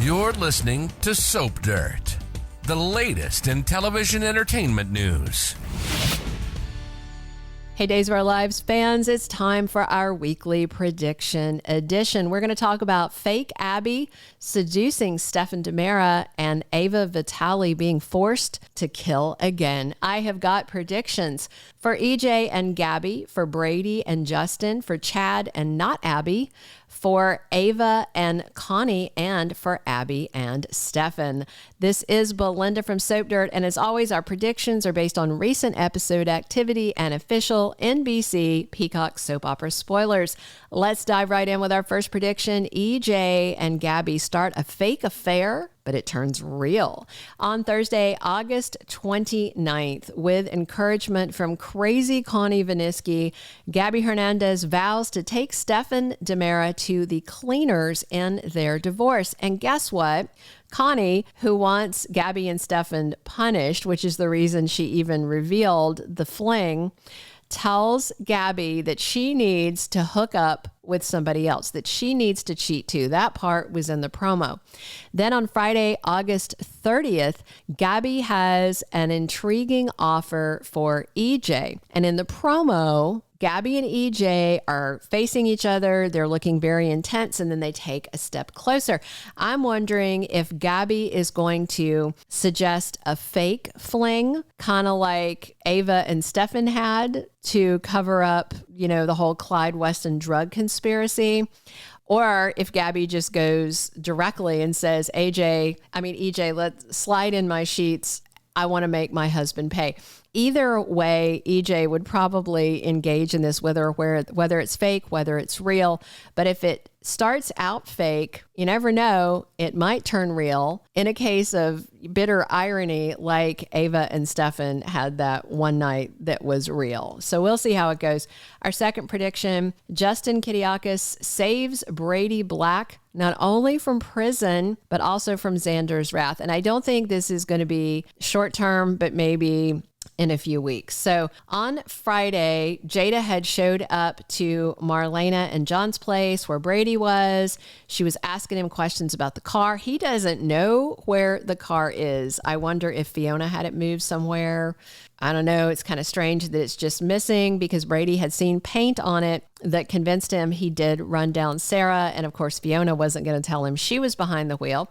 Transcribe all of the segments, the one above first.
You're listening to Soap Dirt, the latest in television entertainment news. Hey, Days of Our Lives fans, it's time for our weekly prediction edition. We're going to talk about fake Abby seducing Stefan DiMera and Ava Vitali being forced to kill again. I have got predictions for EJ and Gabi, for Brady and Justin, for Chad and not Abby, for Ava and Connie, and for Abby and Stefan. This is Belinda from Soap Dirt, and as always, our predictions are based on recent episode activity and official NBC Peacock soap opera spoilers. Let's dive right in with our first prediction. EJ and Gabi start a fake affair, but it turns real. On Thursday, August 29th, with encouragement from crazy Connie Viniski, Gabi Hernandez vows to take Stefan DiMera to the cleaners in their divorce. And guess what? Connie, who wants Gabi and Stefan punished, which is the reason she even revealed the fling, tells Gabi that she needs to hook up with somebody else, that she needs to cheat too. That part was in the promo. Then on Friday, August 30th, Gabi has an intriguing offer for EJ. And in the promo, Gabi and EJ are facing each other. They're looking very intense, and then they take a step closer. I'm wondering if Gabi is going to suggest a fake fling, kind of like Ava and Stefan had to cover up, the whole Clyde Weston drug conspiracy. Or if Gabi just goes directly and says, EJ, let's slide in my sheets. I want to make my husband pay. Either way, EJ would probably engage in this, whether it's fake, whether it's real. But if it starts out fake, you never know, it might turn real in a case of bitter irony, like Ava and Stefan had that one night that was real. So we'll see how it goes. Our second prediction, Justin Kiriakis saves Brady Black not only from prison, but also from Xander's wrath. And I don't think this is going to be short term, but maybe in a few weeks. So on Friday, Jada had showed up to Marlena and John's place where Brady was. She was asking him questions about the car. He doesn't know where the car is. I wonder if Fiona had it moved somewhere. I don't know. It's kind of strange that it's just missing because Brady had seen paint on it that convinced him he did run down Sarah. And of course, Fiona wasn't going to tell him she was behind the wheel.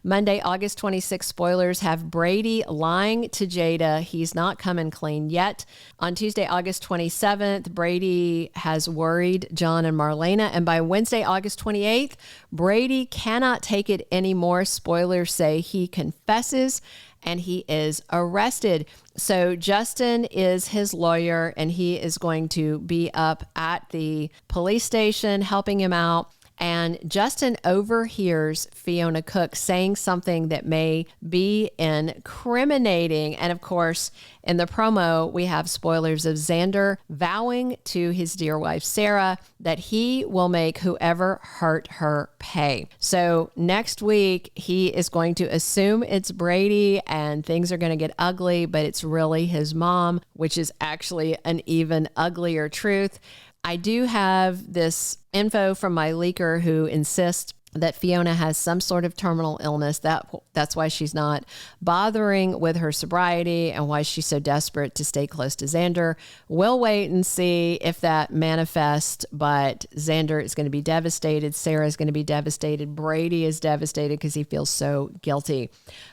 Monday, August 26th, spoilers have Brady lying to Jada. He's not coming clean yet. On Tuesday, August 27th, Brady has worried John and Marlena. And by Wednesday, August 28th, Brady cannot take it anymore. Spoilers say he confesses and he is arrested. So Justin is his lawyer, and he is going to be up at the police station helping him out. And Justin overhears Fiona Cook saying something that may be incriminating. And of course, in the promo, we have spoilers of Xander vowing to his dear wife, Sarah, that he will make whoever hurt her pay. So next week, he is going to assume it's Brady and things are going to get ugly, but it's really his mom, which is actually an even uglier truth. I do have this info from my leaker who insists that Fiona has some sort of terminal illness. That's why she's not bothering with her sobriety and why she's so desperate to stay close to Xander. We'll wait and see if that manifests, but Xander is going to be devastated. Sarah is going to be devastated. Brady is devastated because he feels so guilty.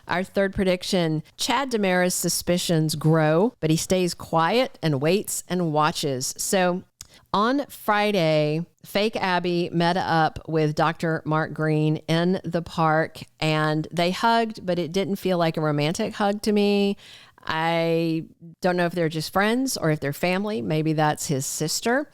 Our third prediction, Chad DiMera's suspicions grow, but he stays quiet and waits and watches. So on Friday, fake Abby met up with Dr. Mark Greene in the park and they hugged, but it didn't feel like a romantic hug to me. I don't know if they're just friends or if they're family. Maybe that's his sister.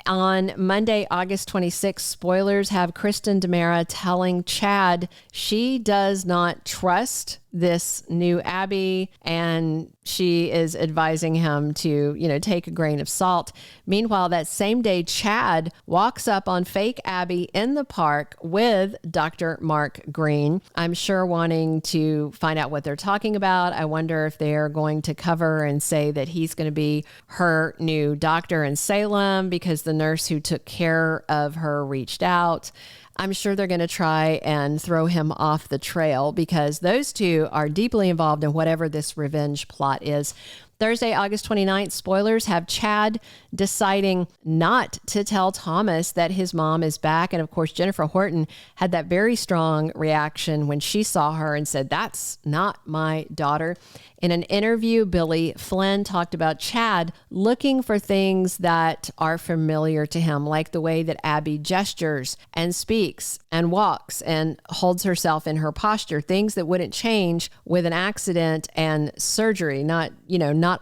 On Monday, August 26th, spoilers have Kristen DiMera telling Chad she does not trust this new Abby, and she is advising him to, take a grain of salt. Meanwhile, that same day, Chad walks up on fake Abby in the park with Dr. Mark Greene. I'm sure wanting to find out what they're talking about. I wonder if they're going to cover and say that he's going to be her new doctor in Salem because the nurse who took care of her reached out. I'm sure they're going to try and throw him off the trail because those two are deeply involved in whatever this revenge plot is. Thursday, August 29th, spoilers have Chad deciding not to tell Thomas that his mom is back. And of course, Jennifer Horton had that very strong reaction when she saw her and said, "That's not my daughter." In an interview, Billy Flynn talked about Chad looking for things that are familiar to him, like the way that Abby gestures and speaks and walks and holds herself in her posture, things that wouldn't change with an accident and surgery. Not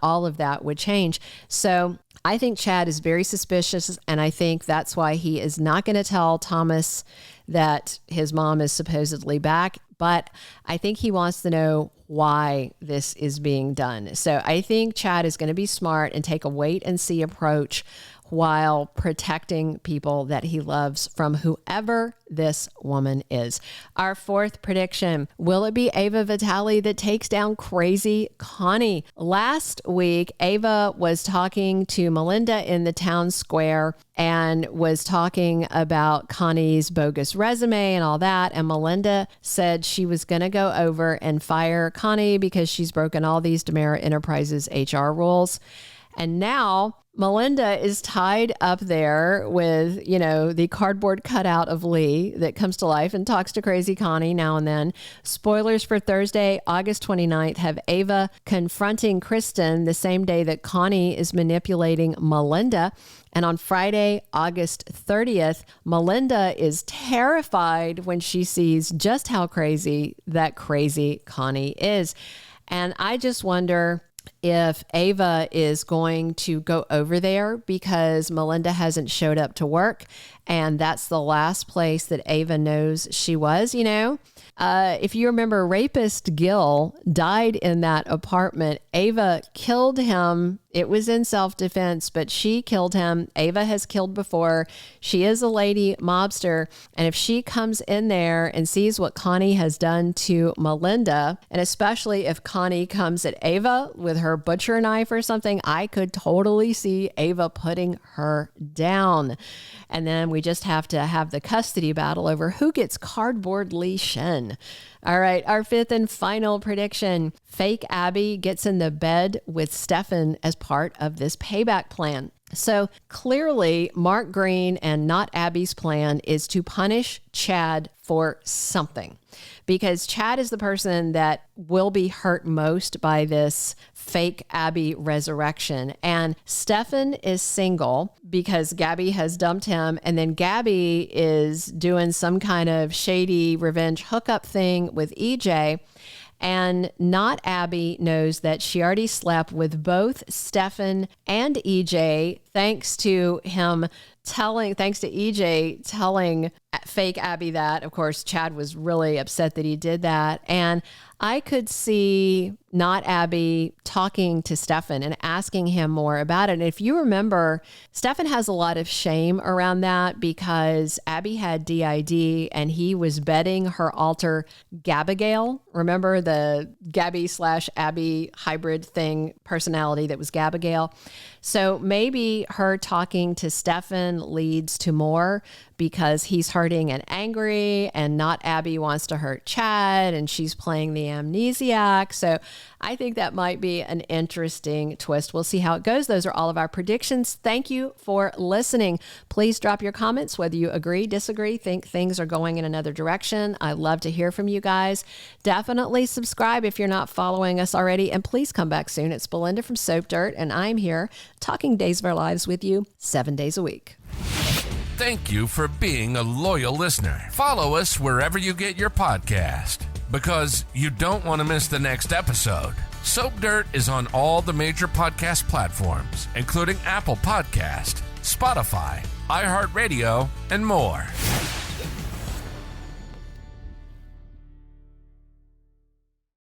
all of that would change. So I think Chad is very suspicious, and I think that's why he is not going to tell Thomas that his mom is supposedly back. But I think he wants to know why this is being done. So I think Chad is going to be smart and take a wait and see approach while protecting people that he loves from whoever this woman is. Our fourth prediction, will it be Ava Vitali that takes down crazy Connie? Last week, Ava was talking to Melinda in the town square and was talking about Connie's bogus resume and all that. And Melinda said she was going to go over and fire Connie because she's broken all these DiMera Enterprises HR rules. And now Melinda is tied up there with, the cardboard cutout of Lee that comes to life and talks to crazy Connie now and then. Spoilers for Thursday, August 29th, have Ava confronting Kristen the same day that Connie is manipulating Melinda. And on Friday, August 30th, Melinda is terrified when she sees just how crazy that crazy Connie is. And I just wonder if Ava is going to go over there because Melinda hasn't showed up to work. And that's the last place that Ava knows she was, If you remember, rapist Gil died in that apartment. Ava killed him. It was in self-defense, but she killed him. Ava has killed before. She is a lady mobster. And if she comes in there and sees what Connie has done to Melinda, and especially if Connie comes at Ava with her butcher knife or something, I could totally see Ava putting her down. And then we just have to have the custody battle over who gets cardboard Lee Shen. All right, our fifth and final prediction. Fake Abby gets in the bed with Stefan as part of this payback plan. So clearly, Mark Greene and not Abby's plan is to punish Chad for something, because Chad is the person that will be hurt most by this fake Abby resurrection. And Stefan is single because Gabi has dumped him. And then Gabi is doing some kind of shady revenge hookup thing with EJ. And not Abby knows that she already slept with both Stefan and EJ, thanks to EJ telling fake Abby that. Of course, Chad was really upset that he did that. And I could see not Abby talking to Stefan and asking him more about it. And if you remember, Stefan has a lot of shame around that because Abby had DID and he was betting her alter Gabigail. Remember the Gabi/Abby hybrid thing personality that was Gabigail? So maybe her talking to Stefan leads to more because he's hurting and angry, and not Abby wants to hurt Chad and she's playing the amnesiac. So I think that might be an interesting twist. We'll see how it goes. Those are all of our predictions. Thank you for listening. Please drop your comments, whether you agree, disagree, think things are going in another direction. I love to hear from you guys. Definitely subscribe if you're not following us already. And please come back soon. It's Belinda from Soap Dirt, and I'm here talking Days of Our Lives with you 7 days a week. Thank you for being a loyal listener. Follow us wherever you get your podcast, because you don't want to miss the next episode. Soap Dirt is on all the major podcast platforms, including Apple Podcast, Spotify, iHeartRadio, and more.